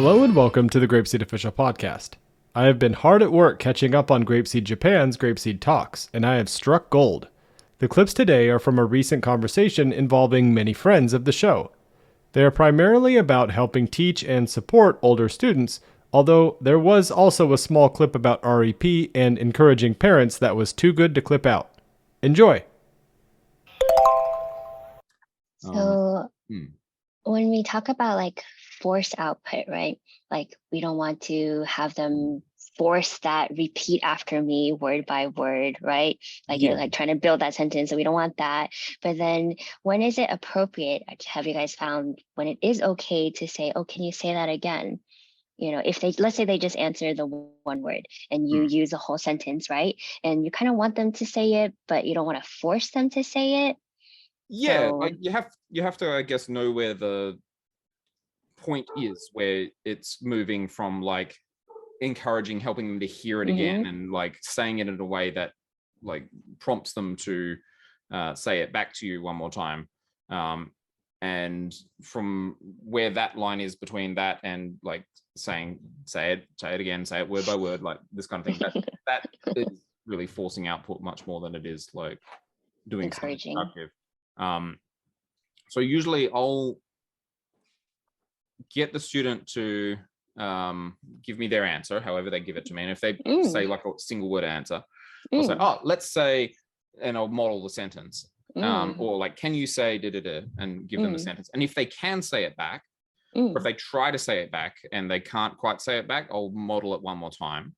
Hello and welcome to the GrapeSEED Official Podcast. I have been hard at work catching up on GrapeSEED Japan's GrapeSEED Talks, and I have struck gold. The clips today are from a recent conversation involving many friends of the show. They are primarily about helping teach and support older students, although there was also a small clip about REP and encouraging parents that was too good to clip out. Enjoy! So when we talk about like forced output, right? Like we don't want to have them force that repeat after me word by word, right? Like you're like trying to build that sentence, so we don't want that. But then when is it appropriate? Have you guys found when it is okay to say, oh, can you say that again? You know, if they, let's say they just answer the one word and you use a whole sentence, right? And you kind of want them to say it, but you don't want to force them to say it. Yeah, So, like you have to, I guess, know where the point is, where it's moving from like encouraging, helping them to hear it again, and like saying it in a way that like prompts them to say it back to you one more time. And from where that line is between that and like saying, say it again, say it word by word, like this kind of thing, that is really forcing output much more than it is like doing something constructive. So usually I'll get the student to give me their answer, however they give it to me. And if they say like a single word answer, I'll say, oh, let's say, and I'll model the sentence. Or like, can you say da-da-da, and give them the sentence. And if they can say it back, or if they try to say it back and they can't quite say it back, I'll model it one more time.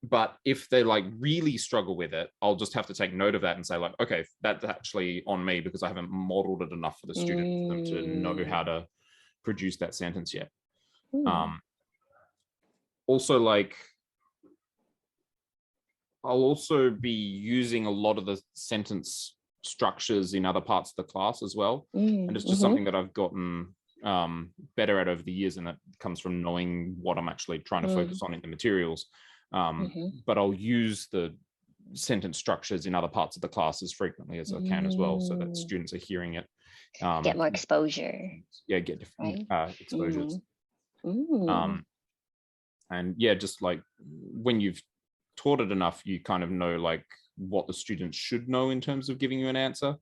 But if they like really struggle with it, I'll just have to take note of that and say like, okay, that's actually on me because I haven't modeled it enough for the student for them to know how to produce that sentence yet. Also, like, I'll also be using a lot of the sentence structures in other parts of the class as well. And it's just something that I've gotten better at over the years, and that comes from knowing what I'm actually trying to focus on in the materials. But I'll use the sentence structures in other parts of the class as frequently as I can as well, so that students are hearing it. Get more exposure. Yeah, get different exposures. And yeah, just like when you've taught it enough, you kind of know like what the students should know in terms of giving you an answer,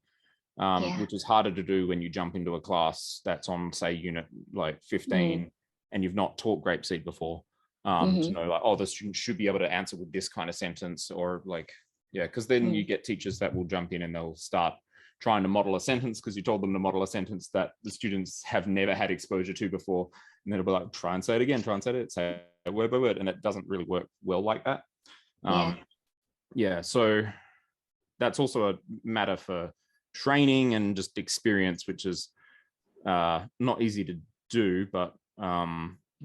which is harder to do when you jump into a class that's on, say, unit like 15 and you've not taught GrapeSEED before. To know like, oh, the student should be able to answer with this kind of sentence, or like, yeah, because then you get teachers that will jump in and they'll start trying to model a sentence because you told them to model a sentence that the students have never had exposure to before, and then it'll be like, try and say it again, try and say it word by word, and it doesn't really work well like that. So that's also a matter for training and just experience, which is not easy to do, but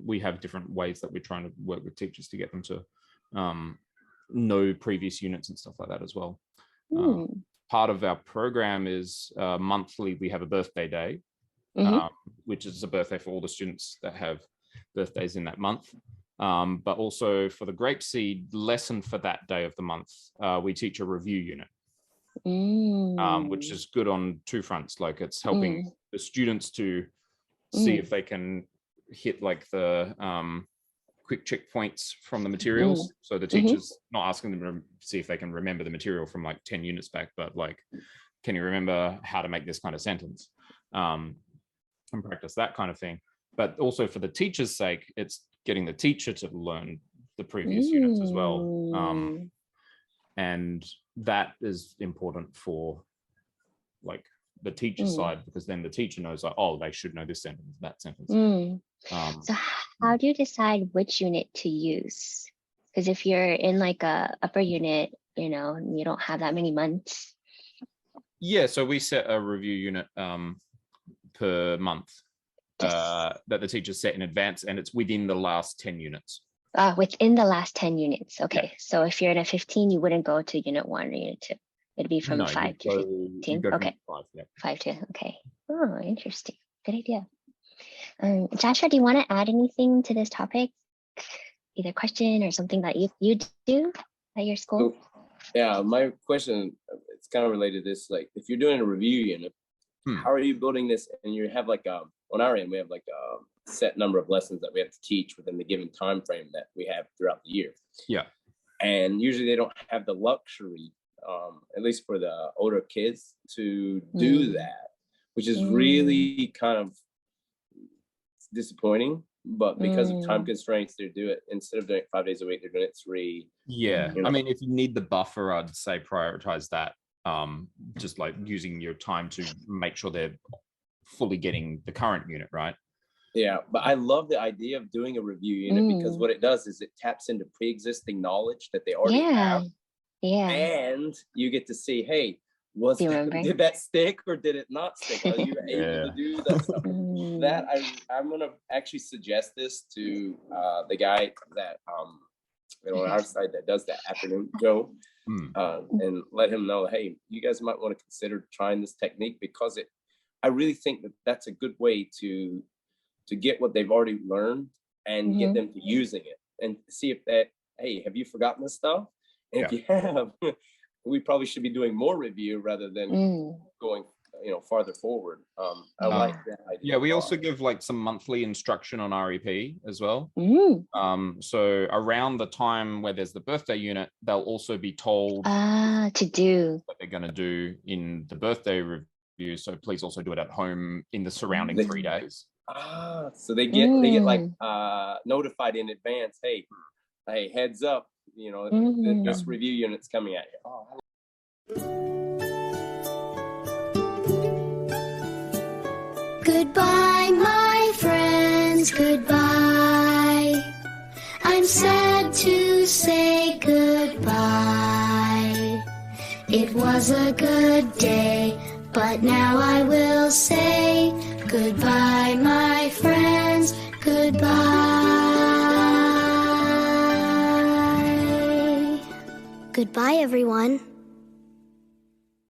we have different ways that we're trying to work with teachers to get them to know previous units and stuff like that as well. Part of our program is monthly, we have a birthday day, which is a birthday for all the students that have birthdays in that month. But also for the GrapeSEED lesson for that day of the month, we teach a review unit, which is good on two fronts. Like it's helping the students to see if they can hit like the quick checkpoints from the materials. So the teacher's not asking them to see if they can remember the material from like 10 units back, but like, can you remember how to make this kind of sentence, and practice that kind of thing. But also for the teacher's sake, it's getting the teacher to learn the previous units as well. And that is important for like the teacher side, because then the teacher knows like, oh, they should know this sentence, that sentence. So how do you decide which unit to use? Because if you're in like a upper unit, you know, you don't have that many months. Yeah, so we set a review unit per month that the teachers set in advance, and it's within the last 10 units. Within the last 10 units. Okay. Yeah. So if you're in a 15, you wouldn't go to unit 1 or unit 2. It'd be from 5 to 15. Okay. 5 to, okay. Oh, interesting. Good idea. Joshua, do you want to add anything to this topic? Either question or something that you do at your school? Yeah, my question, it's kind of related to this. Like, if you're doing a review unit, how are you building this? And you have like on our end, we have like a set number of lessons that we have to teach within the given time frame that we have throughout the year. Yeah. And usually they don't have the luxury, at least for the older kids, to do that, which is really kind of disappointing. But because of time constraints, they do it, instead of doing it 5 days a week, they're doing it 3. Yeah. You know? I mean, if you need the buffer, I'd say prioritize that. Just like using your time to make sure they're fully getting the current unit, right? Yeah, but I love the idea of doing a review unit, because what it does is it taps into pre-existing knowledge that they already have. Yeah. And you get to see, hey, did that stick or did it not stick? Are you able to do that stuff? That I'm gonna actually suggest this to the guy that on our side that does that afternoon, Joe, and let him know, hey, you guys might want to consider trying this technique, because I really think that that's a good way to get what they've already learned and get them to using it, and see if hey, have you forgotten this stuff? And if you have, we probably should be doing more review rather than going, farther forward. I like that idea. Yeah, we also give like some monthly instruction on REP as well. So around the time where there's the birthday unit, they'll also be told to do what they're going to do in the birthday review. So please also do it at home in the surrounding 3 days. So they get like notified in advance. Hey, heads up, this review unit's coming at you. Goodbye, my friends, goodbye. I'm sad to say goodbye. It was a good day, but now I will say goodbye, my friends, goodbye. Goodbye, everyone.